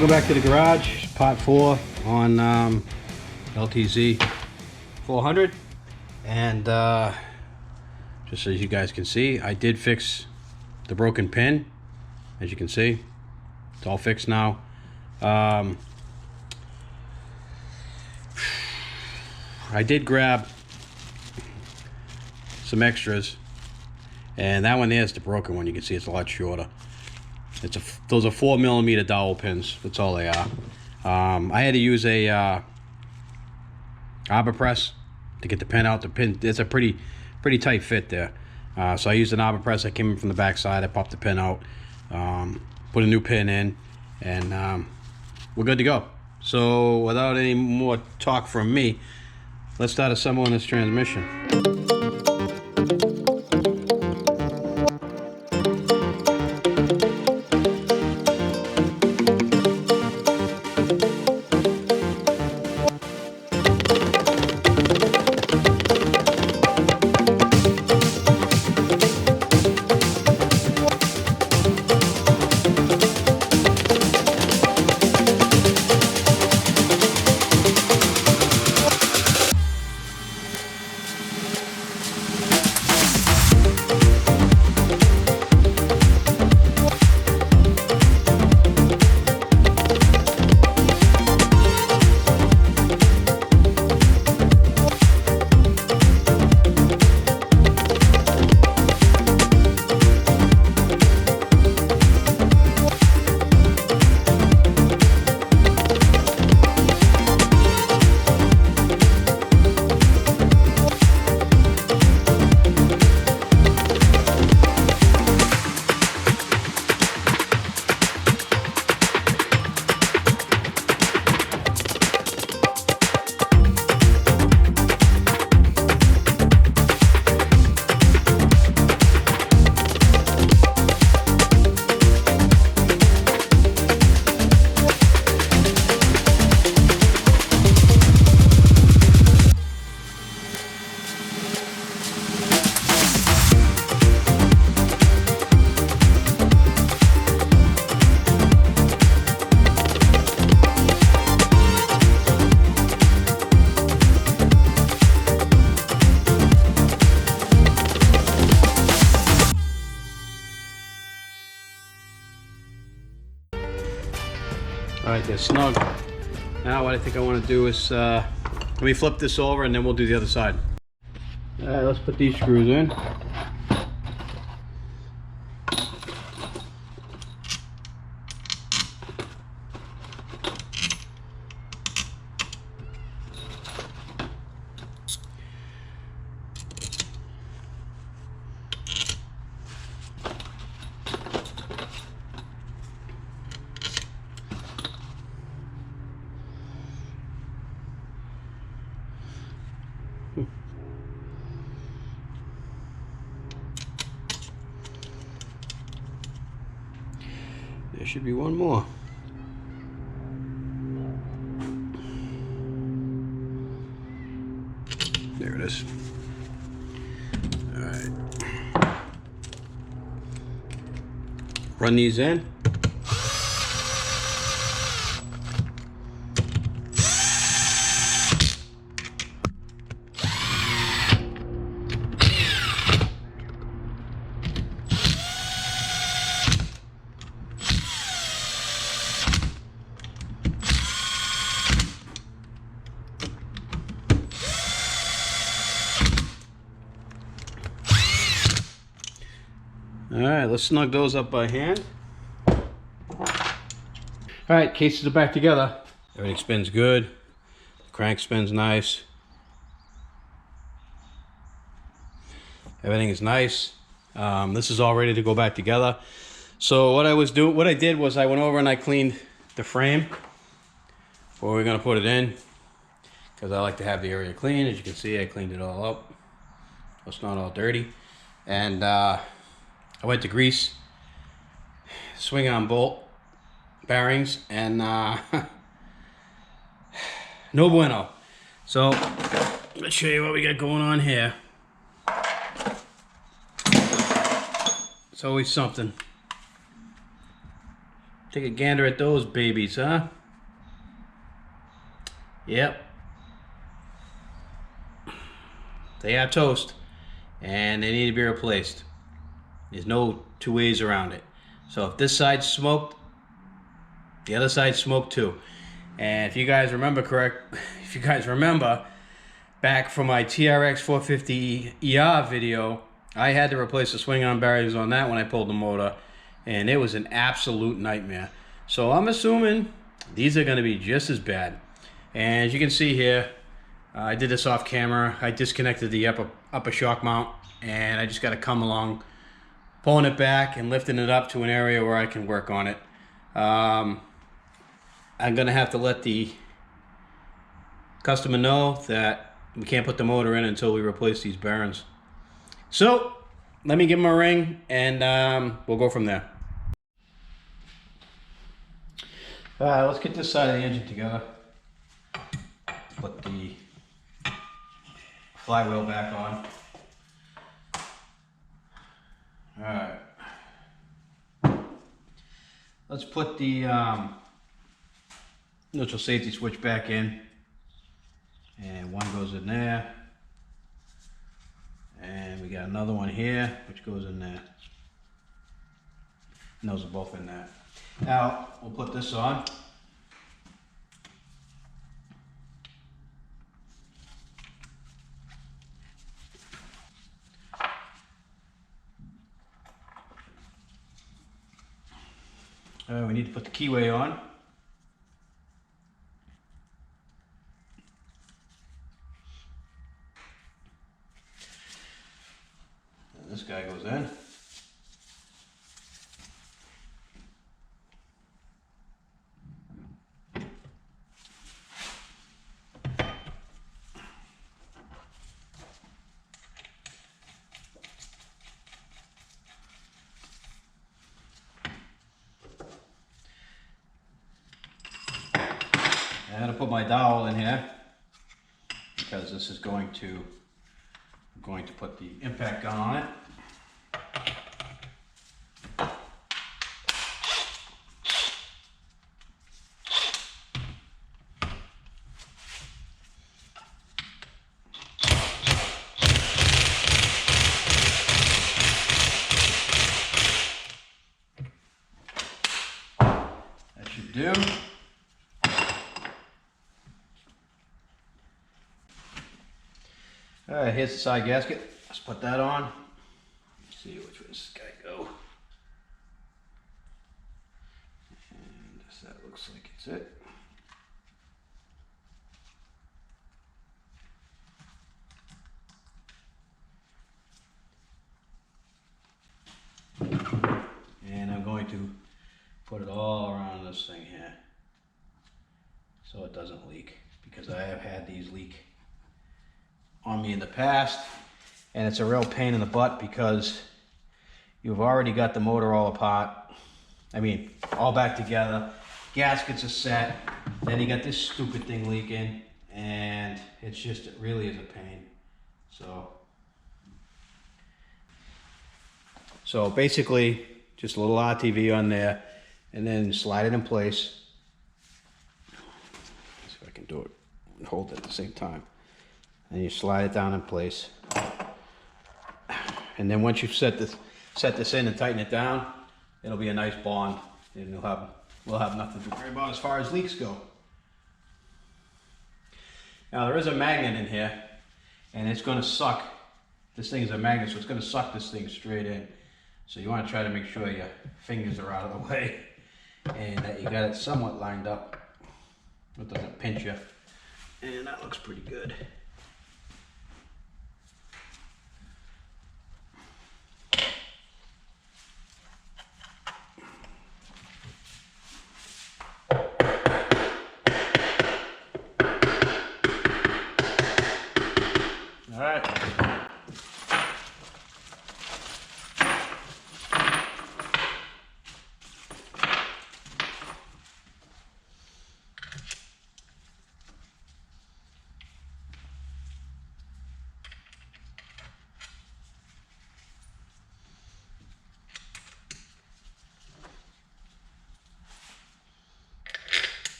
Welcome back to the garage, part 4 on LTZ400, and just as you guys can see, I did fix the broken pin. As you can see, it's all fixed now. I did grab some extras, and that one there is the broken one. You can see it's a lot shorter. Those are 4mm dowel pins. That's all they are. I had to use a arbor press to get the pin out. The pin, it's a pretty tight fit there. So I used an arbor press. I came in from the back side. I popped the pin out, put a new pin in, and we're good to go. So without any more talk from me, let's start assembling this transmission. Alright, they're snug. Now what I think I want to do is, let me flip this over and then we'll do the other side. Alright, let's put these screws in. There should be one more. There it is. All right. Run these in. Alright, let's snug those up by hand. Alright, cases are back together. Everything spins good. The crank spins nice. Everything is nice. This is all ready to go back together. So what I did was I went over and I cleaned the frame before we're gonna put it in, because I like to have the area clean. As you can see, I cleaned it all up. It's not all dirty. And I went to grease swing arm bolt bearings, and no bueno. So let's show you what we got going on here. It's always something. Take a gander at those babies, huh? Yep. They are toast, and they need to be replaced. There's no two ways around it. So if this side's smoked, the other side's smoked too. And if you guys remember back from my TRX 450 ER video, I had to replace the swing arm bearings on that when I pulled the motor, and it was an absolute nightmare. So I'm assuming these are going to be just as bad. And as you can see here, I did this off camera. I disconnected the upper shock mount, and I just got to come along, pulling it back and lifting it up to an area where I can work on it. I'm going to have to let the customer know that we can't put the motor in until we replace these bearings. So let me give them a ring, and we'll go from there. Let's get this side of the engine together. Put the flywheel back on. Alright. Let's put the neutral safety switch back in. And one goes in there. And we got another one here, which goes in there. And those are both in there. Now, we'll put this on. We need to put the keyway on. And this guy goes in. I had to put my dowel in here because this is going to put the impact gun on it. That should do. Alright, here's the side gasket. Let's put that on. Let's see which way this guy go. And that looks like it's it. And I'm going to put it all around this thing here so it doesn't leak, because I have had these leak on me in the past, and it's a real pain in the butt because you've already got the motor all apart. I mean, all back together. Gaskets are set. Then you got this stupid thing leaking, and it really is a pain. So basically, just a little RTV on there, and then slide it in place. See if I can do it and hold it at the same time. And you slide it down in place. And then once you've set this in and tighten it down, it'll be a nice bond, and we'll have nothing to worry about as far as leaks go. Now there is a magnet in here, and it's going to suck. This thing is a magnet, so it's going to suck this thing straight in. So you want to try to make sure your fingers are out of the way and that you got it somewhat lined up. It doesn't pinch you. And that looks pretty good. All right.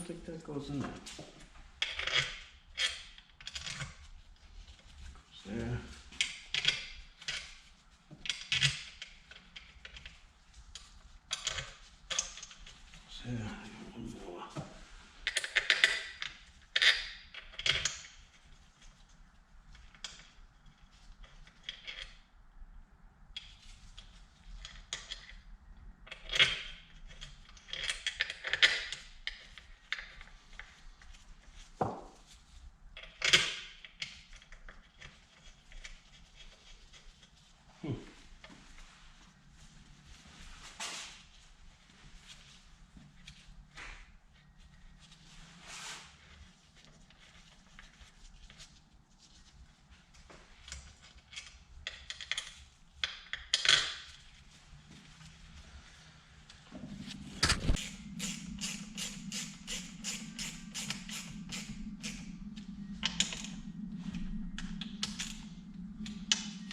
think that goes in there. Goes there. Goes there. One more.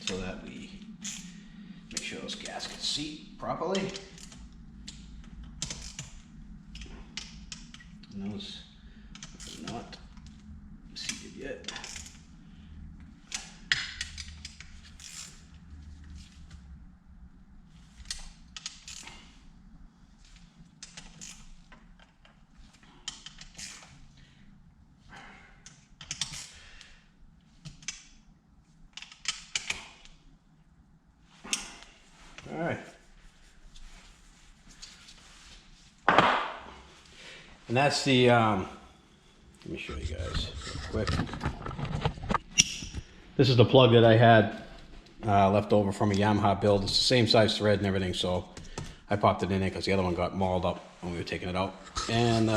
So that we make sure those gaskets seat properly. And those are not seated yet. All right. And that's the, let me show you guys real quick. This is the plug that I had left over from a Yamaha build. It's the same size thread and everything, so I popped it in there because the other one got mauled up when we were taking it out. And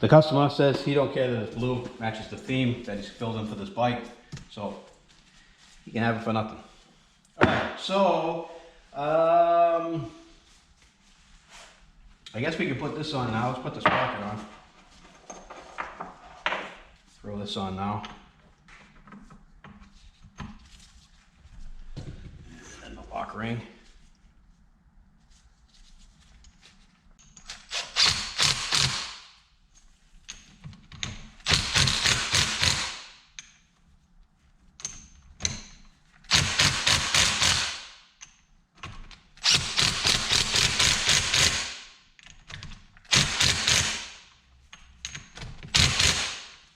the customer says he don't care that it's blue, matches the theme that he's filled in for this bike, so you can have it for nothing. Alright, so I guess we can put this on now. Let's put the sprocket on. Throw this on now. And then the lock ring.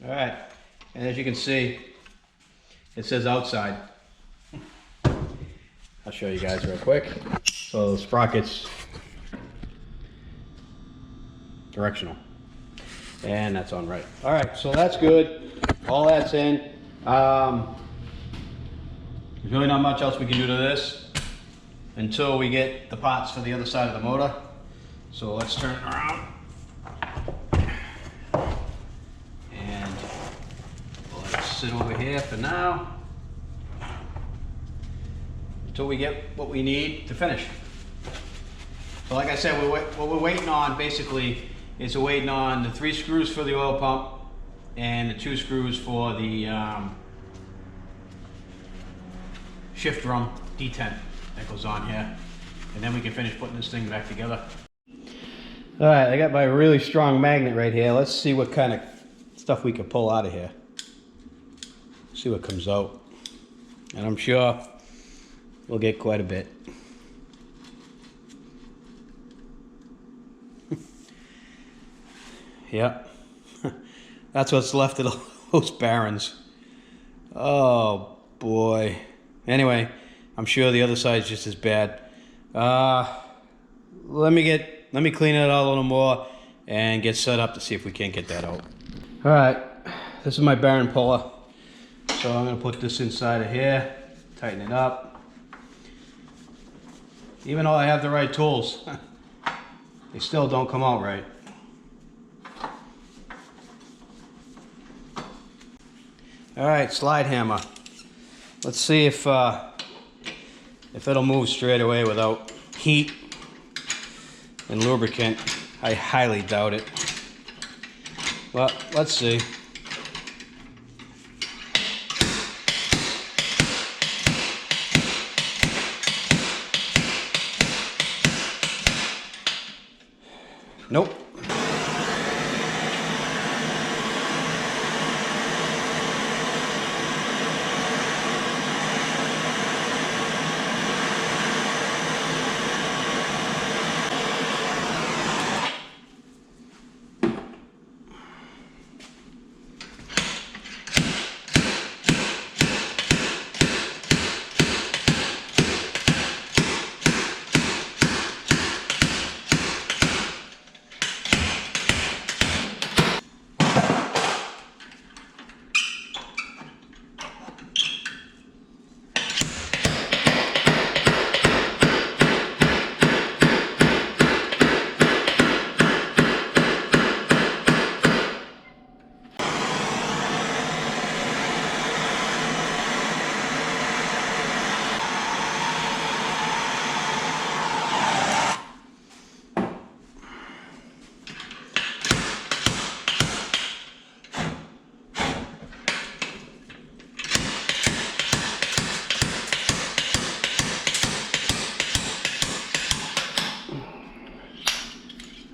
All right, and as you can see, it says outside. I'll show you guys real quick. So the sprocket's directional, and that's on right. All right, so that's good. All that's in. There's really not much else we can do to this until we get the parts for the other side of the motor. So let's turn it around. Sit over here for now until we get what we need to finish. So like I said, what we're waiting on basically is we're waiting on the 3 screws for the oil pump and the 2 screws for the shift drum detent that goes on here, and then we can finish putting this thing back together. All right, I got my really strong magnet right here. Let's see what kind of stuff we can pull out of here. See what comes out, and I'm sure we'll get quite a bit. Yep, that's what's left of those barons. Oh boy. Anyway, I'm sure the other side's just as bad. Let me clean it out a little more and get set up to see if we can't get that out. All right, this is my baron puller. So I'm going to put this inside of here, tighten it up. Even though I have the right tools, they still don't come out right. All right, slide hammer. Let's see if it'll move straight away without heat and lubricant. I highly doubt it. Well, let's see. Nope.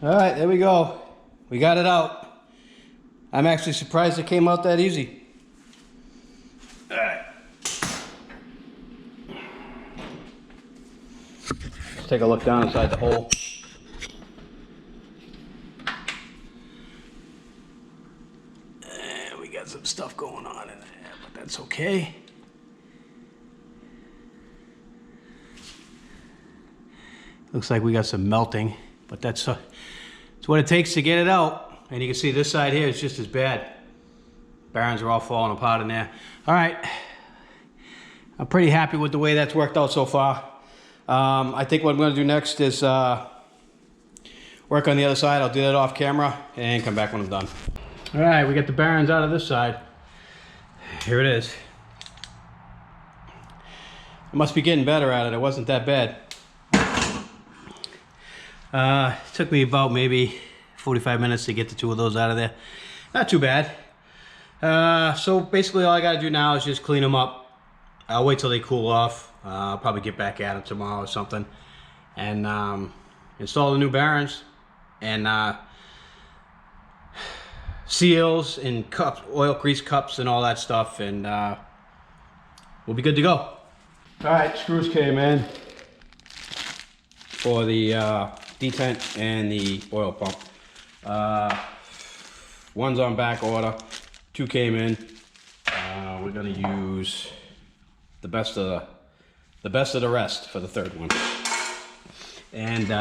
All right, there we go. We got it out. I'm actually surprised it came out that easy. All right. Let's take a look down inside the hole. And we got some stuff going on in there, but that's okay. Looks like we got some melting, but that's what it takes to get it out. And you can see this side here is just as bad. Bearings are all falling apart in there. All right, I'm pretty happy with the way that's worked out so far. I think what I'm gonna do next is work on the other side. I'll do that off camera and come back when I'm done. All right, we got the bearings out of this side. Here it is. I must be getting better at it. It wasn't that bad. It took me about maybe 45 minutes to get the two of those out of there. Not too bad. So basically all I gotta do now is just clean them up. I'll wait till they cool off. I'll probably get back at them tomorrow or something. And install the new bearings and seals and cups, oil grease cups and all that stuff, and we'll be good to go. All right, screws came in for the detent and the oil pump. One's on back order, 2 came in. We're gonna use the best of the rest for the third one. And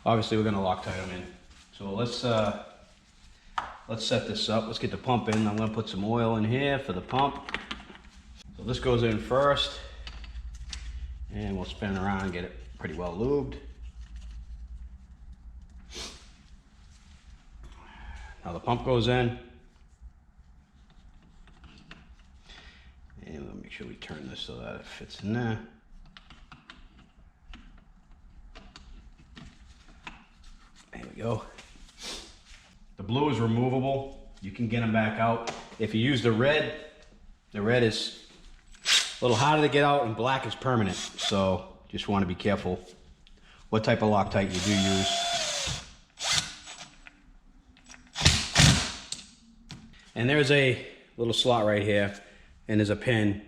obviously we're gonna Loctite them in. So let's set this up. Let's get the pump in. I'm gonna put some oil in here for the pump. So this goes in first, and we'll spin around and get it pretty well lubed. Now the pump goes in. And let me make sure we turn this so that it fits in there. There we go. The blue is removable. You can get them back out. If you use the red is a little harder to get out, and black is permanent. So just want to be careful what type of Loctite you do use. And there's a little slot right here, and there's a pin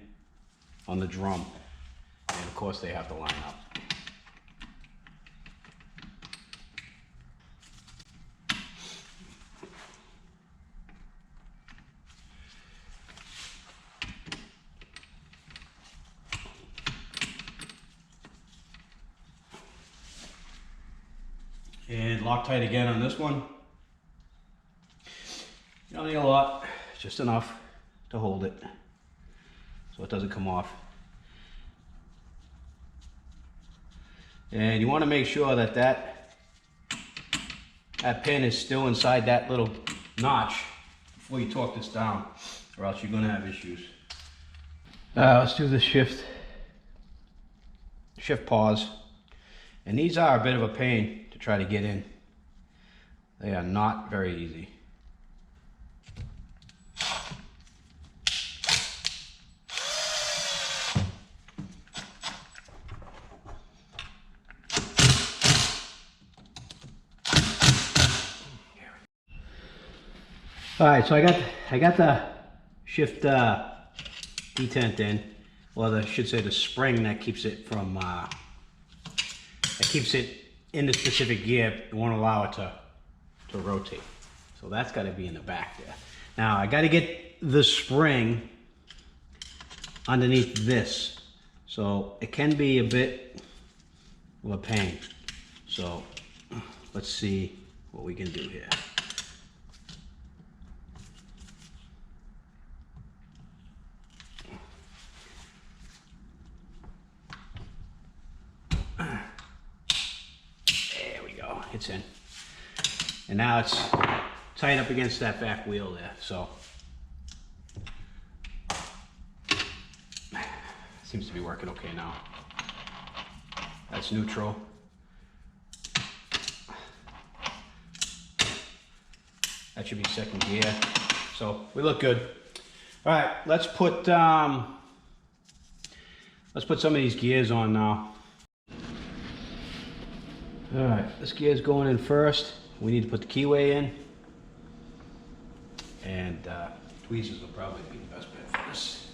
on the drum. And of course they have to line up. And Loctite again on this one. You don't need a lot, just enough to hold it so it doesn't come off. And you want to make sure that that pin is still inside that little notch before you torque this down, or else you're going to have issues. Let's do the shift pause. And these are a bit of a pain to try to get in. They are not very easy. All right, so I got the shift detent in, well, I should say the spring that keeps it from that keeps it in the specific gear. It won't allow it to rotate. So that's got to be in the back there. Now I got to get the spring underneath this, so it can be a bit of a pain. So let's see what we can do here. There we go, it's in. And now it's tight up against that back wheel there, so seems to be working okay now. That's neutral. That should be second gear. So we look good. All right, let's put some of these gears on now. All right, this gear's going in first. We need to put the keyway in, and tweezers will probably be the best bet for this.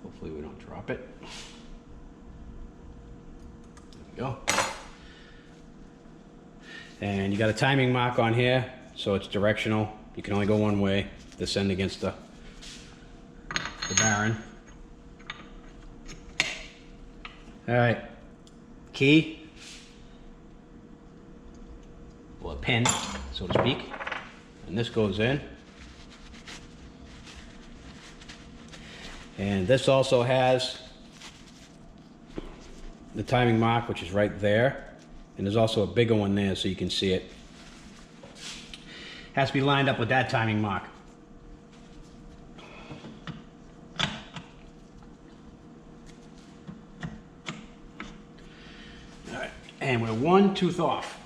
Hopefully we don't drop it. There we go. And you got a timing mark on here, so it's directional. You can only go one way. This end against the barren. All right, key, or a pin, so to speak. And this goes in. And this also has the timing mark, which is right there. And there's also a bigger one there so you can see it. Has to be lined up with that timing mark. All right, and we're one tooth off.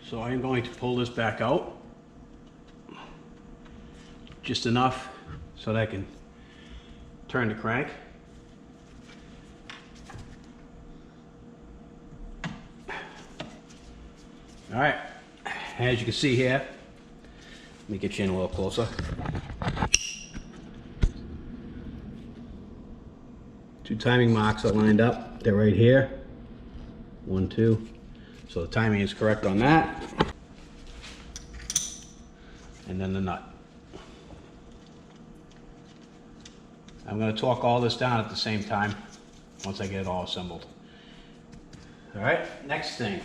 So I'm going to pull this back out. Just enough so that I can turn the crank. All right, as you can see here, let me get you in a little closer. Two timing marks are lined up. They're right here. 1, 2. So the timing is correct on that. And then the nut. I'm going to torque all this down at the same time once I get it all assembled. All right, next thing.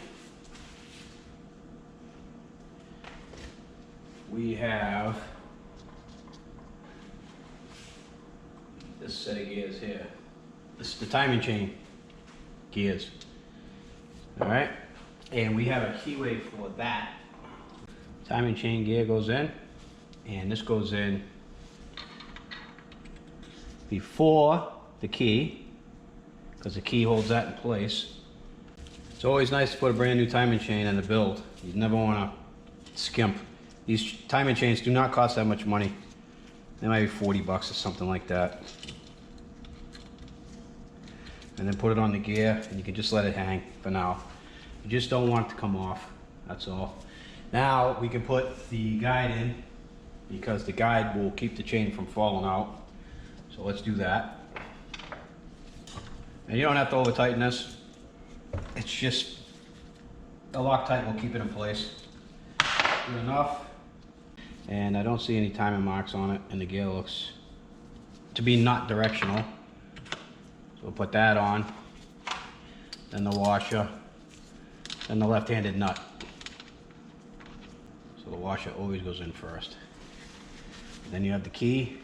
We have this set of gears here. This is the timing chain gears. All right, and we have a keyway for that. Timing chain gear goes in, and this goes in before the key, because the key holds that in place. It's always nice to put a brand new timing chain in the build. You never want to skimp. These timing chains do not cost that much money. They might be 40 bucks or something like that. And then put it on the gear, and you can just let it hang for now. You just don't want it to come off, that's all. Now we can put the guide in, because the guide will keep the chain from falling out. So let's do that. And you don't have to over tighten this. It's just the Loctite will keep it in place. Good enough. And I don't see any timing marks on it, and the gear looks to be not directional. So we'll put that on, then the washer, then the left-handed nut. So the washer always goes in first. Then you have the key.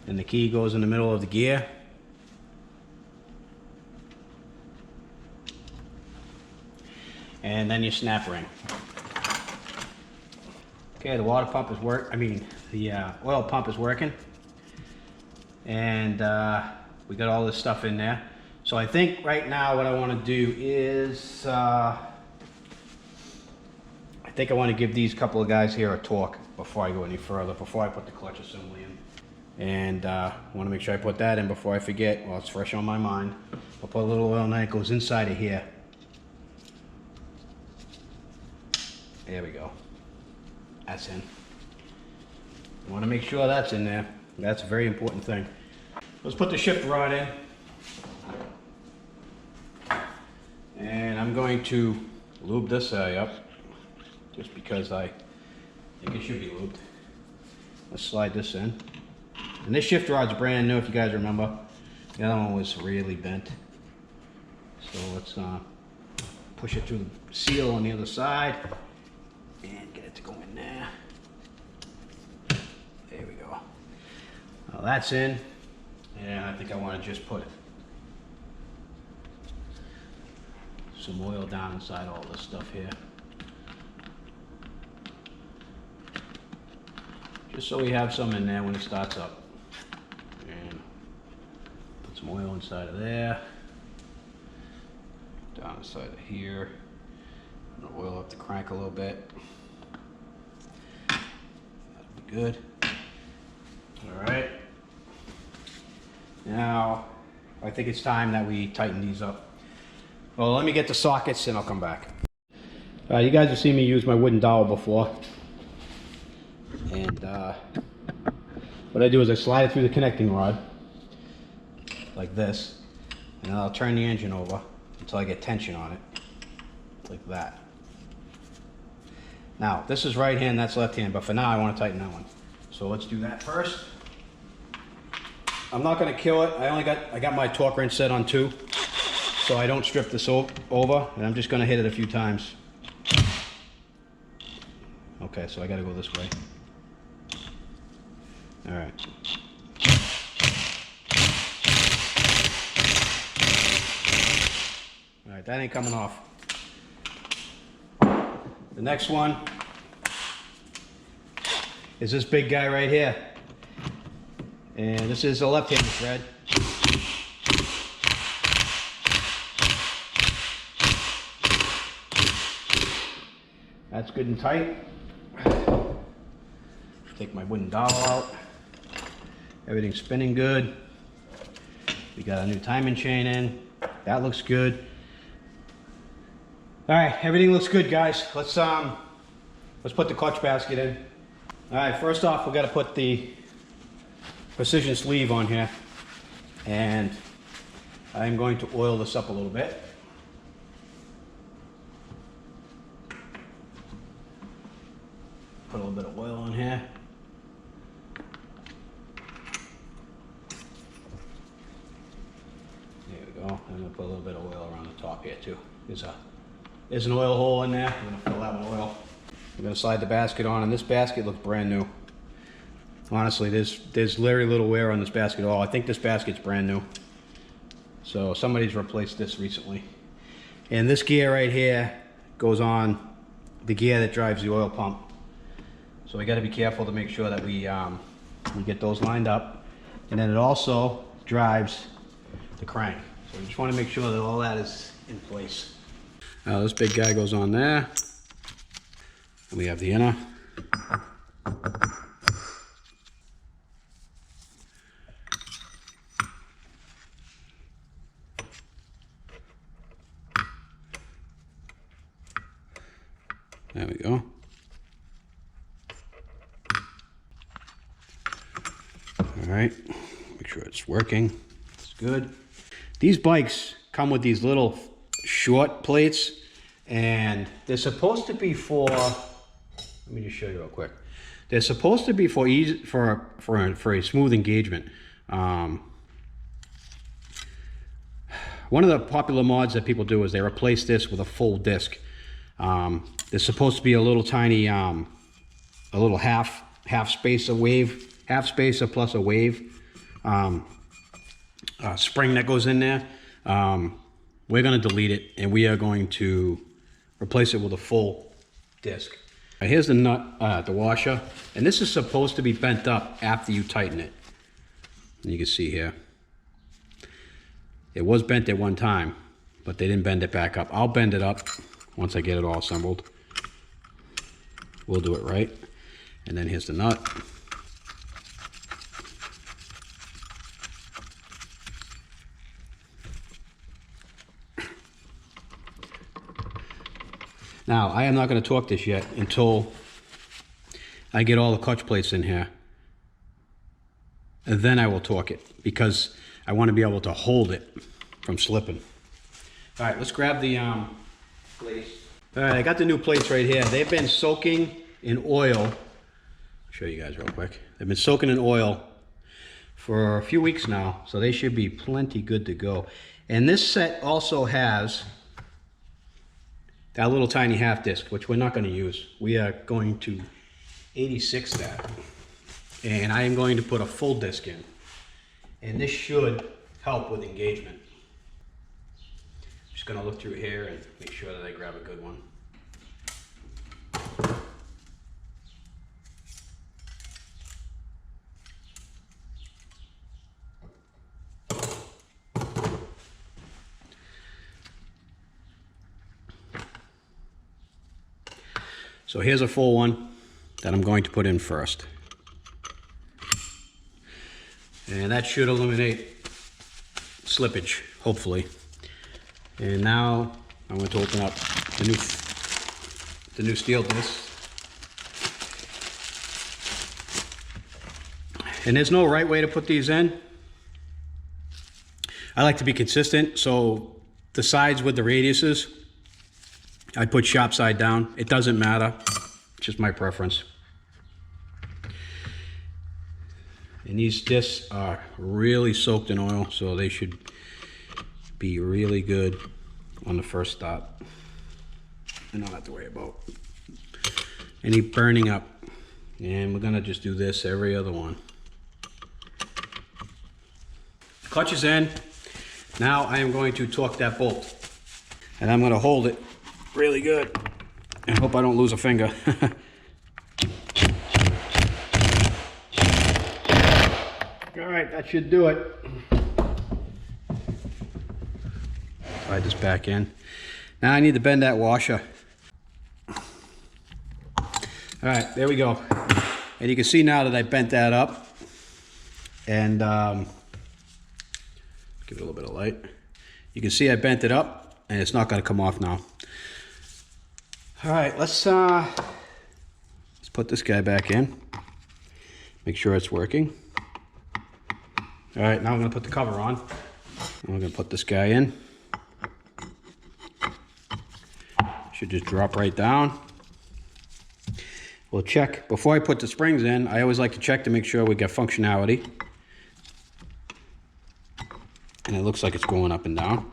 Then the key goes in the middle of the gear. And then your snap ring. Okay, the water pump is the oil pump is working. And we got all this stuff in there. So I think right now what I want to do is, I think I want to give these couple of guys here a torque before I go any further, before I put the clutch assembly in. And I want to make sure I put that in before I forget, while it's fresh on my mind. I'll put a little oil, and it goes inside of here. There we go. That's in. You want to make sure that's in there. That's a very important thing. Let's put the shift rod in. And I'm going to lube this eye up, just because I think it should be lubed. Let's slide this in. And this shift rod's brand new, if you guys remember. The other one was really bent. So let's push it through the seal on the other side and get it to go in there. There we go. Now that's in, and I think I want to just put some oil down inside all this stuff here. Just so we have some in there when it starts up. And put some oil inside of there. Down inside of here. And the oil up the crank a little bit. That'll be good. Alright. Now, I think it's time that we tighten these up. Well, let me get the sockets and I'll come back. You guys have seen me use my wooden dowel before. And what I do is I slide it through the connecting rod like this, and then I'll turn the engine over until I get tension on it, like that. Now this is right hand, that's left hand, but for now I want to tighten that one. So let's do that first. I'm not going to kill it. I got my torque wrench set on 2, so I don't strip this over, and I'm just going to hit it a few times. Okay, so I got to go this way. All right. All right, that ain't coming off. The next one is this big guy right here. And this is a left-handed thread. That's good and tight. Take my wooden dowel out. Everything's spinning good. We got a new timing chain in. That looks good. All right, everything looks good, guys. Let's put the clutch basket in. All right, first off, we got to put the precision sleeve on here, and I'm going to oil this up a little bit. Put a little bit of oil on here. There we go. I'm going to put a little bit of oil around the top here too. There's an oil hole in there. I'm going to fill that with oil. I'm going to slide the basket on, and this basket looks brand new. Honestly, there's very little wear on this basket at all. I think this basket's brand new. So somebody's replaced this recently. And this gear right here goes on the gear that drives the oil pump. So we got to be careful to make sure that we get those lined up. And then it also drives the crank. So we just want to make sure that all that is in place. Now this big guy goes on there. And we have the inner. There we go. All right, make sure it's working. It's good. These bikes come with these little short plates, and they're supposed to be for, let me just show you real quick. They're supposed to be for easy, for a smooth engagement. One of the popular mods that people do is they replace this with a full disc. There's supposed to be a little tiny, a little half spacer wave, half spacer plus a wave spring that goes in there. We're going to delete it, and we are going to replace it with a full disc. Here's the nut, the washer, and this is supposed to be bent up after you tighten it. And you can see here, it was bent at one time, but they didn't bend it back up. I'll bend it up once I get it all assembled. We'll do it right. And then here's the nut. Now, I am not going to torque this yet until I get all the clutch plates in here. And then I will torque it, because I want to be able to hold it from slipping. All right, let's grab the plates. All right, I got the new plates right here. They've been soaking in oil. I'll show you guys real quick. They've been soaking in oil for a few weeks now, so they should be plenty good to go. And this set also has that little tiny half disc, which we're not going to use. We are going to 86 that, and I am going to put a full disc in, and this should help with engagement. Just going to look through here and make sure that I grab a good one. So here's a full one that I'm going to put in first. And that should eliminate slippage, hopefully. And now I'm going to open up the new steel disc. And there's no right way to put these in. I like to be consistent, so the sides with the radiuses, I put shop side down. It doesn't matter, it's just my preference. And these discs are really soaked in oil, so they should be really good on the first start. I don't have to worry about any burning up. And we're gonna just do this every other one. Clutch is in. Now I am going to torque that bolt. And I'm gonna hold it really good and hope I don't lose a finger. All right, that should do it. Slide this back in. Now I need to bend that washer. All right, there we go. And you can see now that I bent that up, and give it a little bit of light. You can see I bent it up, and it's not going to come off now. All right, let's put this guy back in. Make sure it's working. All right, now I'm going to put the cover on. And we're going to put this guy in. Should just drop right down. We'll check before I put the springs in. I always like to check to make sure we get functionality. And it looks like it's going up and down,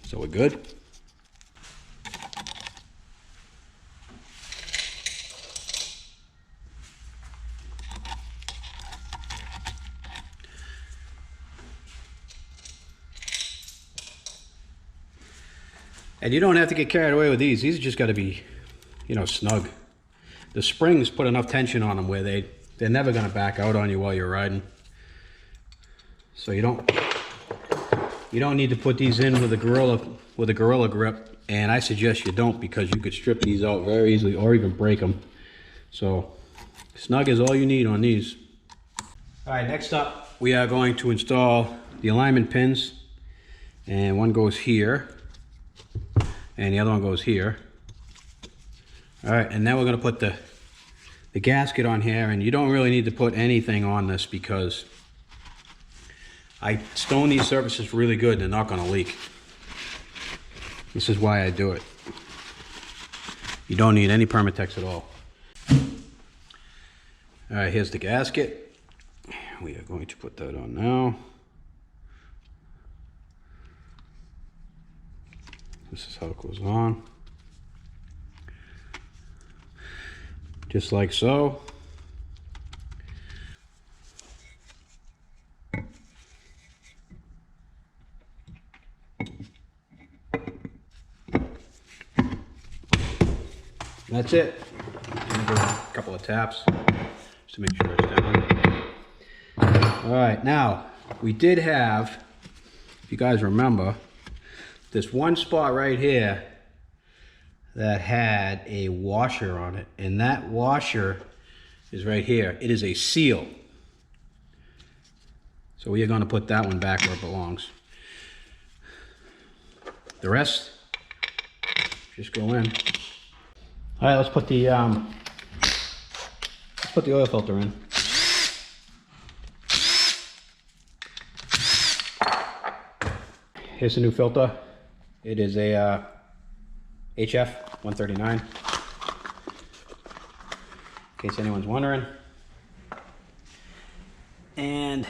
so we're good. And you don't have to get carried away with these. These just got to be, you know, snug. The springs put enough tension on them where they're never going to back out on you while you're riding. So you don't need to put these in with a gorilla grip. And I suggest you don't, because you could strip these out very easily or even break them. So snug is all you need on these. All right, next up we are going to install the alignment pins, and one goes here. And the other one goes here. All right, and now we're gonna put the gasket on here, and you don't really need to put anything on this because I stone these surfaces really good and they're not gonna leak. This is why I do it. You don't need any Permatex at all. All right, here's the gasket. We are going to put that on now. This is how it goes on. Just like so. That's it. I'm gonna do a couple of taps just to make sure it's down. All right, now we did have, if you guys remember, this one spot right here that had a washer on it, and that washer is right here. It is a seal. So we are going to put that one back where it belongs. The rest just go in. All right, let's put the oil filter in. Here's the new filter. It is a HF 139. In case anyone's wondering. And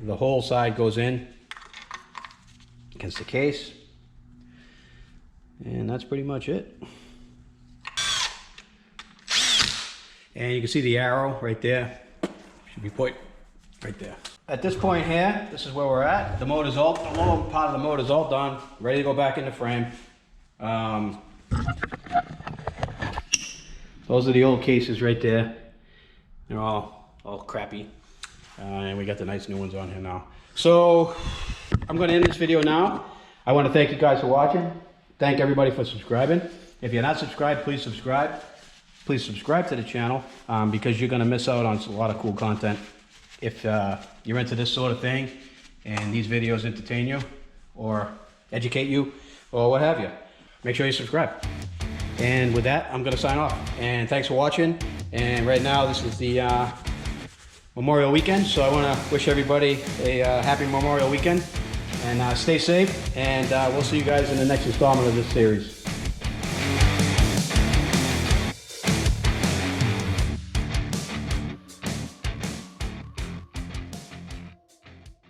the whole side goes in against the case. And that's pretty much it. And you can see the arrow right there. Should be put right there. At this point here, this is where we're at. The motor's all, the lower part of the motor's all done. Ready to go back in the frame. Those are the old cases right there. They're all crappy. And we got the nice new ones on here now. So I'm going to end this video now. I want to thank you guys for watching. Thank everybody for subscribing. If you're not subscribed, please subscribe. Please subscribe to the channel because you're going to miss out on a lot of cool content. If you're into this sort of thing and these videos entertain you or educate you or what have you, make sure you subscribe. And with that, I'm going to sign off. And thanks for watching. And right now, this is the Memorial Weekend. So I want to wish everybody a happy Memorial Weekend. And stay safe. And we'll see you guys in the next installment of this series.